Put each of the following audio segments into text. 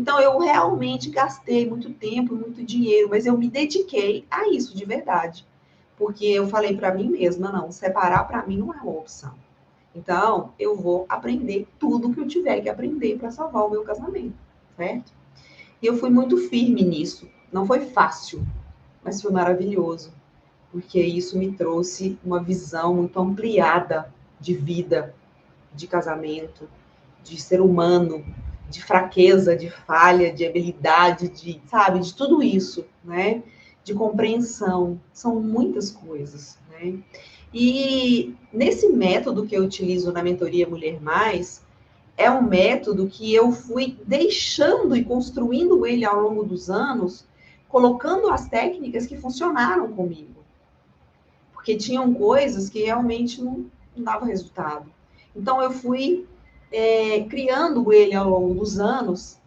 Então, eu realmente gastei muito tempo, muito dinheiro, mas eu me dediquei a isso de verdade. Porque eu falei para mim mesma, não, separar para mim não é uma opção. Então, eu vou aprender tudo que eu tiver que aprender para salvar o meu casamento, certo? E eu fui muito firme nisso. Não foi fácil, mas foi maravilhoso, porque isso me trouxe uma visão muito ampliada de vida, de casamento, de ser humano, de fraqueza, de falha, de habilidade, de, sabe, de tudo isso, né? De compreensão. São muitas coisas, né? E nesse método que eu utilizo na mentoria Mulher Mais, é um método que eu fui deixando e construindo ele ao longo dos anos, colocando as técnicas que funcionaram comigo. Porque tinham coisas que realmente não davam resultado. Então, eu fui criando ele ao longo dos anos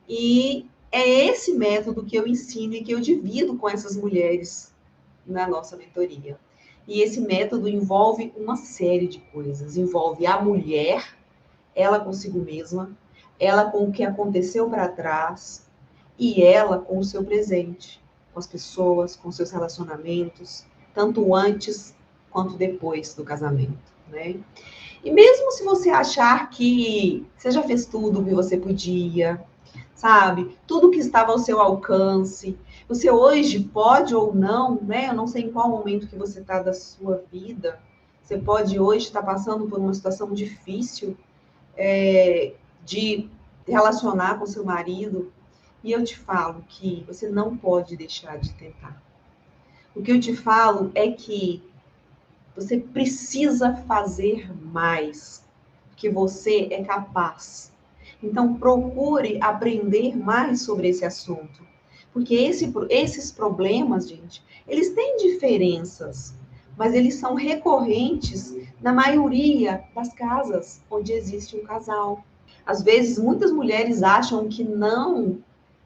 e é esse método que eu ensino e que eu divido com essas mulheres na nossa mentoria. E esse método envolve uma série de coisas. Envolve a mulher, ela consigo mesma, ela com o que aconteceu para trás e ela com o seu presente, com as pessoas, com seus relacionamentos, tanto antes quanto depois do casamento, né? E mesmo se você achar que você já fez tudo o que você podia, sabe? Tudo que estava ao seu alcance, você hoje pode ou não, né? Eu não sei em qual momento que você está da sua vida. Você pode hoje estar passando por uma situação difícil, de relacionar com seu marido, e eu te falo que você não pode deixar de tentar. O que eu te falo é que você precisa fazer mais, que você é capaz. Então, procure aprender mais sobre esse assunto. Porque esses problemas, gente, eles têm diferenças, mas eles são recorrentes na maioria das casas onde existe um casal. Às vezes, muitas mulheres acham que não,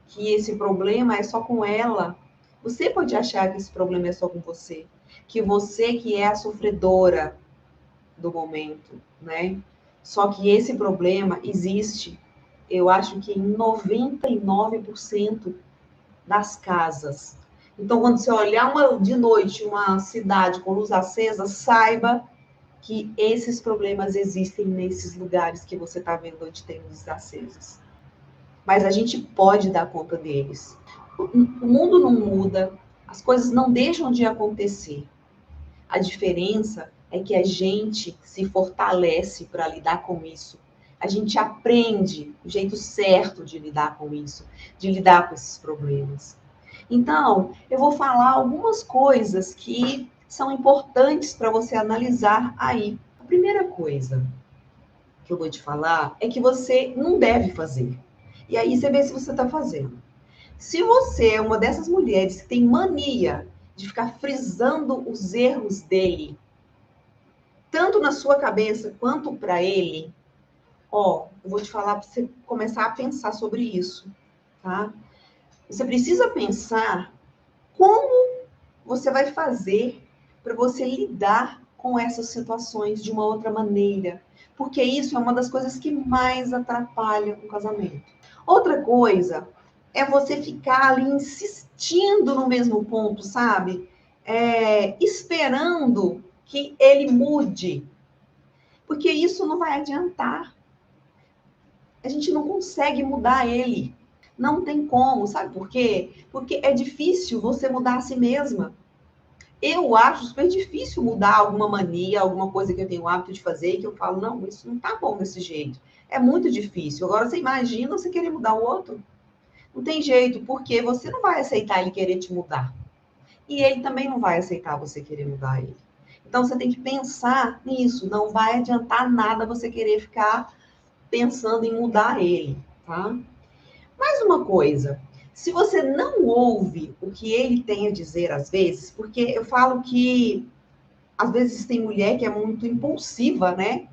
que esse problema é só com ela. Você pode achar que esse problema é só com você, que você que é a sofredora do momento, né? Só que esse problema existe, eu acho que em 99% das casas. Então, quando você olhar de noite uma cidade com luz acesa, saiba que esses problemas existem nesses lugares que você está vendo onde tem luzes acesas. Mas a gente pode dar conta deles. O mundo não muda, as coisas não deixam de acontecer. A diferença é que a gente se fortalece para lidar com isso. A gente aprende o jeito certo de lidar com isso, de lidar com esses problemas. Então, eu vou falar algumas coisas que são importantes para você analisar aí. A primeira coisa que eu vou te falar é que você não deve fazer. E aí você vê se você está fazendo. Se você é uma dessas mulheres que tem mania de ficar frisando os erros dele, tanto na sua cabeça quanto para ele, ó, eu vou te falar para você começar a pensar sobre isso, tá? Você precisa pensar como você vai fazer para você lidar com essas situações de uma outra maneira, porque isso é uma das coisas que mais atrapalha o casamento. Outra coisa é você ficar ali insistindo no mesmo ponto, sabe? Esperando que ele mude, porque isso não vai adiantar. A gente não consegue mudar ele. Não tem como, sabe por quê? Porque é difícil você mudar a si mesma. Eu acho super difícil mudar alguma mania, alguma coisa que eu tenho o hábito de fazer e que eu falo, não, isso não tá bom desse jeito. É muito difícil. Agora, você imagina você querer mudar o outro? Não tem jeito, porque você não vai aceitar ele querer te mudar. E ele também não vai aceitar você querer mudar ele. Então, você tem que pensar nisso. Não vai adiantar nada você querer ficar pensando em mudar ele, tá? Mais uma coisa, se você não ouve o que ele tem a dizer às vezes, porque eu falo que às vezes tem mulher que é muito impulsiva, né?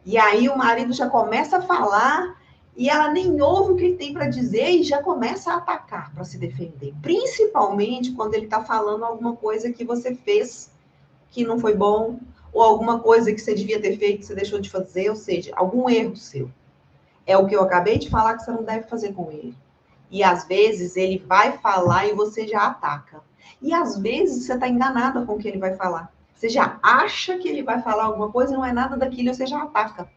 E aí o marido já começa a falar e ela nem ouve o que ele tem para dizer e já começa a atacar para se defender. Principalmente quando ele está falando alguma coisa que você fez que não foi bom, ou alguma coisa que você devia ter feito que você deixou de fazer, ou seja, algum erro seu. É o que eu acabei de falar que você não deve fazer com ele. E às vezes ele vai falar e você já ataca. E às vezes você está enganada com o que ele vai falar. Você já acha que ele vai falar alguma coisa e não é nada daquilo e você já ataca.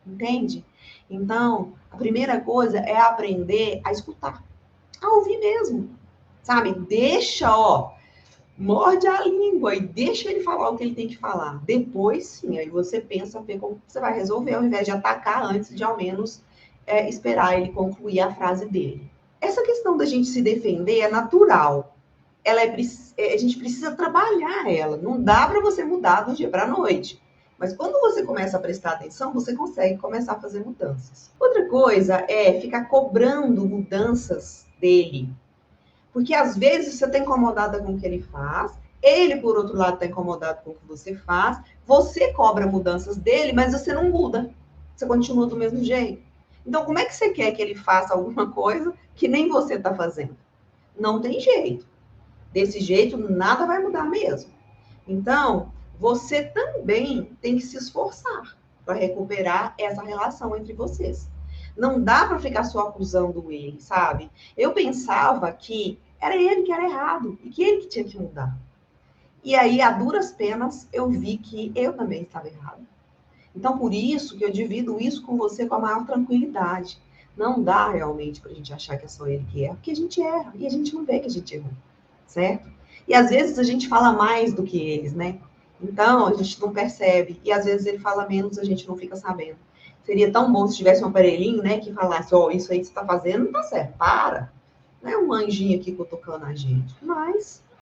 Entende? Então, a primeira coisa é aprender a escutar, a ouvir mesmo. Sabe? Deixa, ó, morde a língua e deixa ele falar o que ele tem que falar. Depois, sim, aí você pensa ver como você vai resolver, ao invés de atacar antes de ao menos esperar ele concluir a frase dele. Essa questão da gente se defender é natural. A gente precisa trabalhar ela. Não dá para você mudar do dia para a noite. Mas quando você começa a prestar atenção, você consegue começar a fazer mudanças. Outra coisa é ficar cobrando mudanças dele. Porque às vezes você está incomodada com o que ele faz, ele, por outro lado, está incomodado com o que você faz, você cobra mudanças dele, mas você não muda. Você continua do mesmo jeito. Então, como é que você quer que ele faça alguma coisa que nem você está fazendo? Não tem jeito. Desse jeito, nada vai mudar mesmo. Então, você também tem que se esforçar para recuperar essa relação entre vocês. Não dá para ficar só acusando ele, sabe? Eu pensava que era ele que era errado e que ele que tinha que mudar. E aí, a duras penas, eu vi que eu também estava errado. Então, por isso que eu divido isso com você com a maior tranquilidade. Não dá realmente para a gente achar que é só ele que erra, porque a gente erra e a gente não vê que a gente errou, certo? E às vezes a gente fala mais do que eles, né? Então a gente não percebe. E às vezes ele fala menos, a gente não fica sabendo. Seria tão bom se tivesse um aparelhinho, né, que falasse: ó, isso aí que você está fazendo não tá certo, para. Não é um anjinho aqui cutucando a gente. Mas